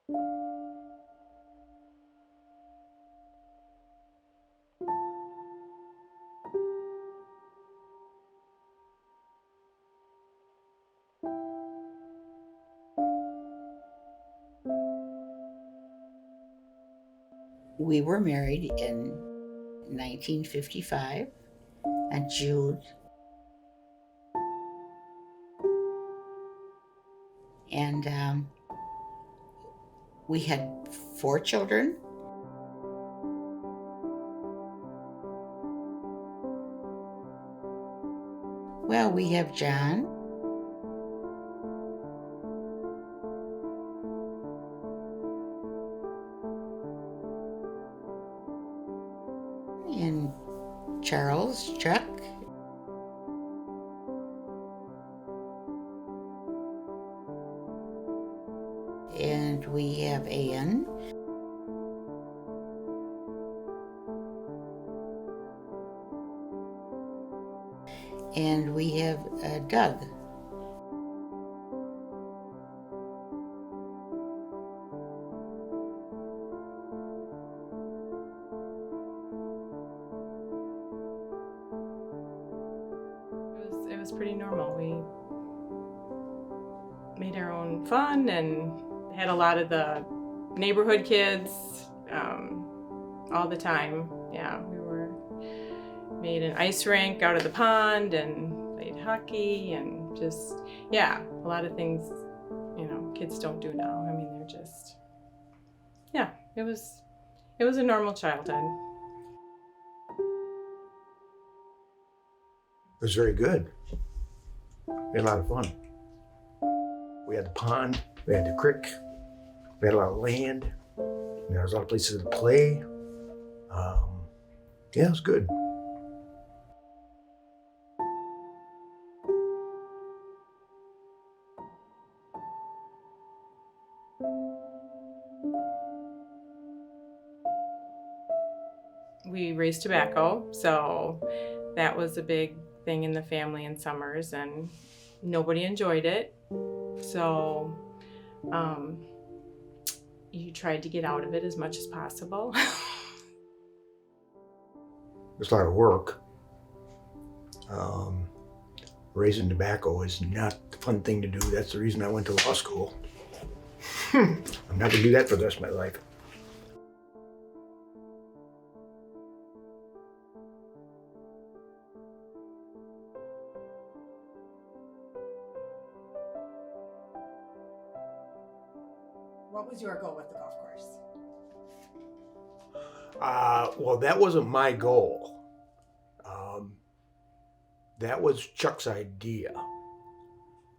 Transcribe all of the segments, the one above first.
We were married in 1955 in June, and we had 4 children. Well, we have John, and Charles, Chuck, and we have Ann, and we have Doug. It was pretty normal. We made our own fun and had a lot of the neighborhood kids all the time. Yeah, made an ice rink out of the pond and played hockey and just, yeah, a lot of things, kids don't do now. I mean, they're just, yeah, it was a normal childhood. It was very good. We had a lot of fun. We had the pond, we had the creek, we had a lot of land, there was a lot of places to play. Yeah, it was good. We raised tobacco, so that was a big thing in the family in summers, and nobody enjoyed it. So you tried to get out of it as much as possible. It's a lot of work. Raising tobacco is not a fun thing to do. That's the reason I went to law school. I'm not gonna do that for the rest of my life. What was your goal with the golf course? Well, that wasn't my goal. That was Chuck's idea.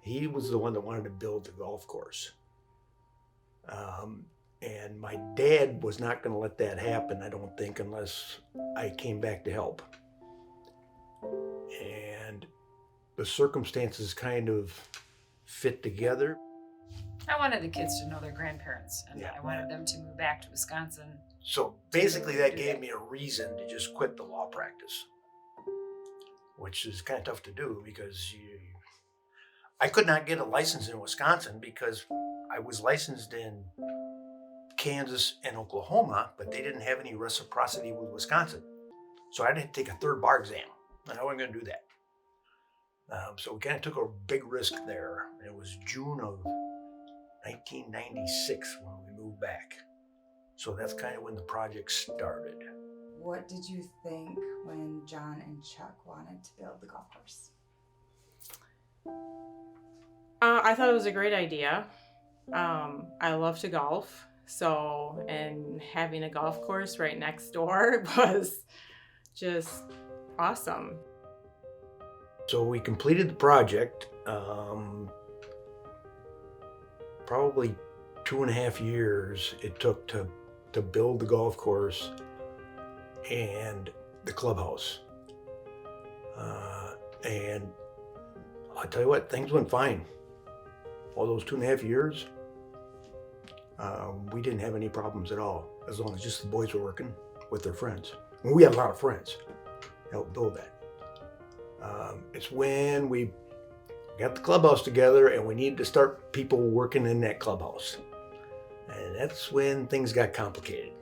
He was the one that wanted to build the golf course. And my dad was not going to let that happen, I don't think, unless I came back to help. And the circumstances kind of fit together. I wanted the kids to know their grandparents, and Yeah. I wanted them to move back to Wisconsin. So basically that gave me a reason to just quit the law practice, which is kind of tough to do because I could not get a license in Wisconsin because I was licensed in Kansas and Oklahoma, but they didn't have any reciprocity with Wisconsin. So I had to take a third bar exam, and I wasn't going to do that. So we kind of took a big risk there. It was June of 1996 when we moved back. So that's kind of when the project started. What did you think when John and Chuck wanted to build the golf course? I thought it was a great idea. I love to golf, and having a golf course right next door was just awesome. So we completed the project, probably 2.5 years it took to build the golf course and the clubhouse. And I'll tell you what, things went fine. All those 2.5 years, we didn't have any problems at all, as long as just the boys were working with their friends. And we had a lot of friends helped build that. It's when we got the clubhouse together and we needed to start people working in that clubhouse. And that's when things got complicated.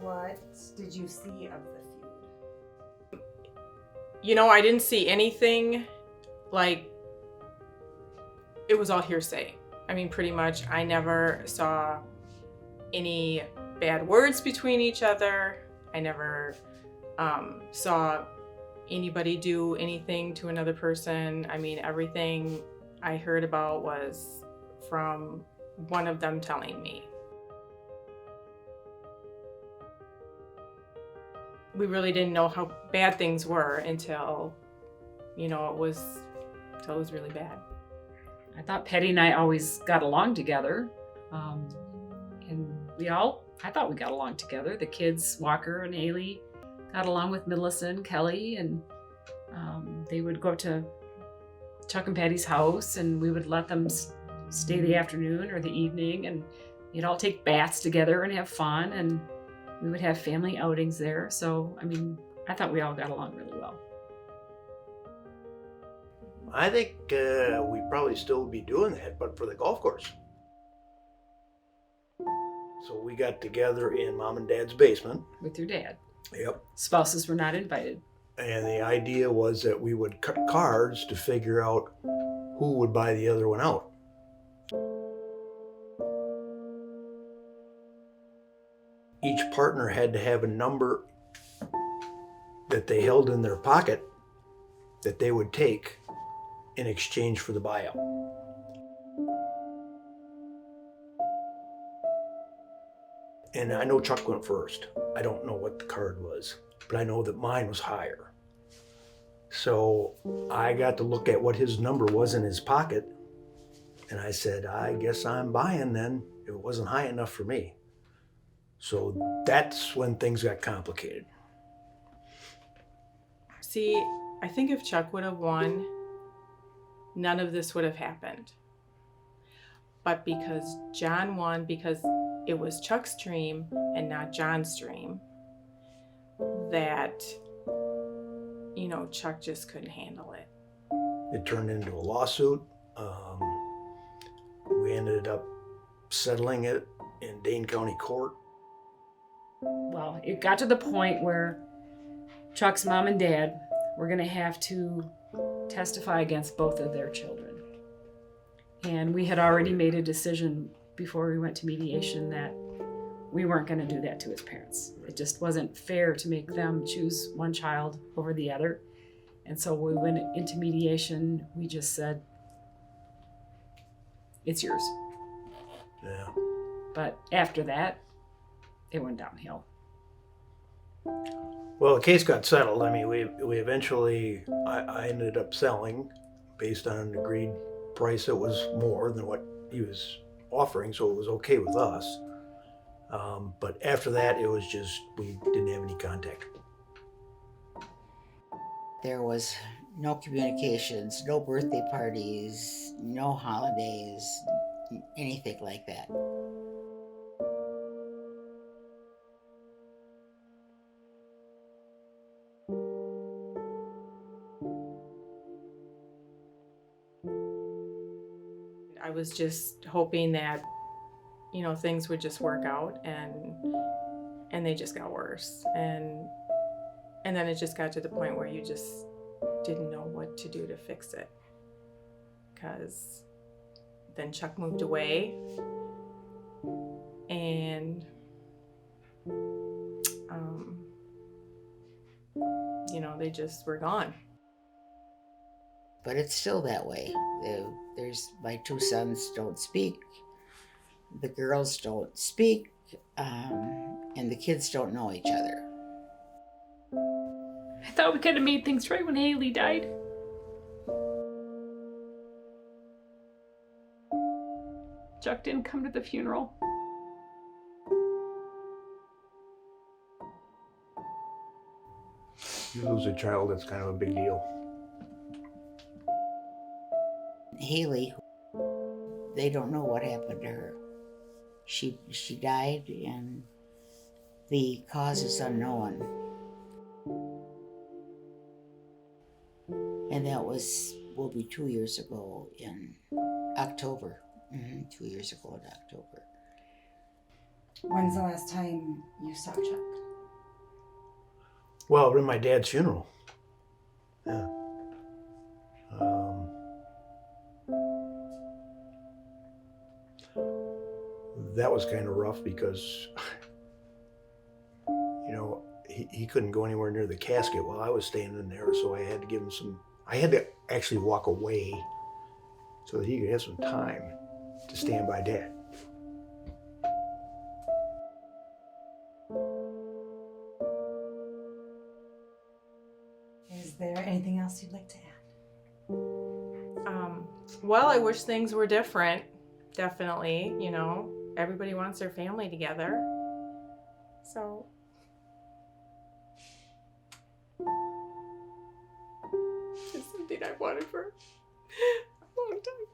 What did you see of the feud? You know, I didn't see anything. Like, it was all hearsay. I mean, pretty much, I never saw any bad words between each other. I never saw anybody do anything to another person. I mean, everything I heard about was from one of them telling me. We really didn't know how bad things were until, you know, it was really bad. I thought Patty and I always got along together. And I thought we got along together. The kids, Walker and Haley, got along with Melissa and Kelly, and they would go to Chuck and Patty's house, and we would let them stay the afternoon or the evening, and we'd all take baths together and have fun, and we would have family outings there. So, I mean, I thought we all got along really well. I think we'd probably still be doing that, but for the golf course. So we got together in Mom and Dad's basement. With your dad. Yep. Spouses were not invited. And the idea was that we would cut cards to figure out who would buy the other one out. Each partner had to have a number that they held in their pocket that they would take in exchange for the buyout. And I know Chuck went first. I don't know what the card was, but I know that mine was higher. So I got to look at what his number was in his pocket, and I said, I guess I'm buying then. It wasn't high enough for me. So that's when things got complicated. See, I think if Chuck would have won, none of this would have happened. But because John won, because it was Chuck's dream and not John's dream, that, you know, Chuck just couldn't handle it. It turned into a lawsuit. We ended up settling it in Dane County Court. Well, it got to the point where Chuck's mom and dad were going to have to testify against both of their children. And we had already made a decision before we went to mediation that we weren't going to do that to his parents. It just wasn't fair to make them choose one child over the other. And so when we went into mediation, we just said, it's yours. Yeah. But after that, it went downhill. Well, the case got settled. I mean, we eventually, I ended up selling based on an agreed price that was more than what he was offering, so it was okay with us. But after that, it was just, we didn't have any contact. There was no communications, no birthday parties, no holidays, anything like that. I was just hoping that, you know, things would just work out, and they just got worse. And then it just got to the point where you just didn't know what to do to fix it. Because then Chuck moved away, and you know, they just were gone. But it's still that way. There's my two sons don't speak. The girls don't speak, and the kids don't know each other. I thought we could have made things right when Haley died. Chuck didn't come to the funeral. You lose a child, that's kind of a big deal. Haley, they don't know what happened to her. She died, and the cause is unknown. And that will be 2 years ago in October 2 years ago in October. When's the last time you saw Chuck? Well, in my dad's funeral. Yeah. That was kind of rough because, you know, he couldn't go anywhere near the casket while I was standing there, so I had to give him I had to actually walk away so that he could have some time to stand by Dad. Is there anything else you'd like to add? Well, I wish things were different. Definitely, you know, everybody wants their family together. So, it's something I've wanted for a long time.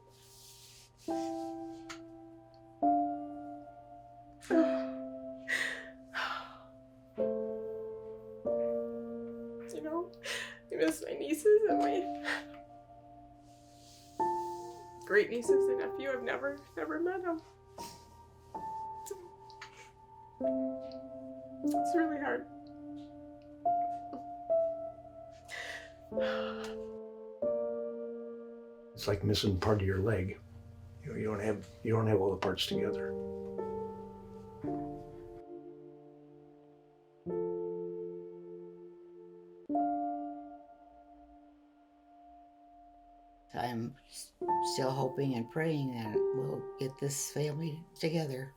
You know, I miss my nieces and my great nieces and nephew. I've never met them. It's really hard. It's like missing part of your leg. You know, you don't have all the parts together. I'm still hoping and praying that we'll get this family together.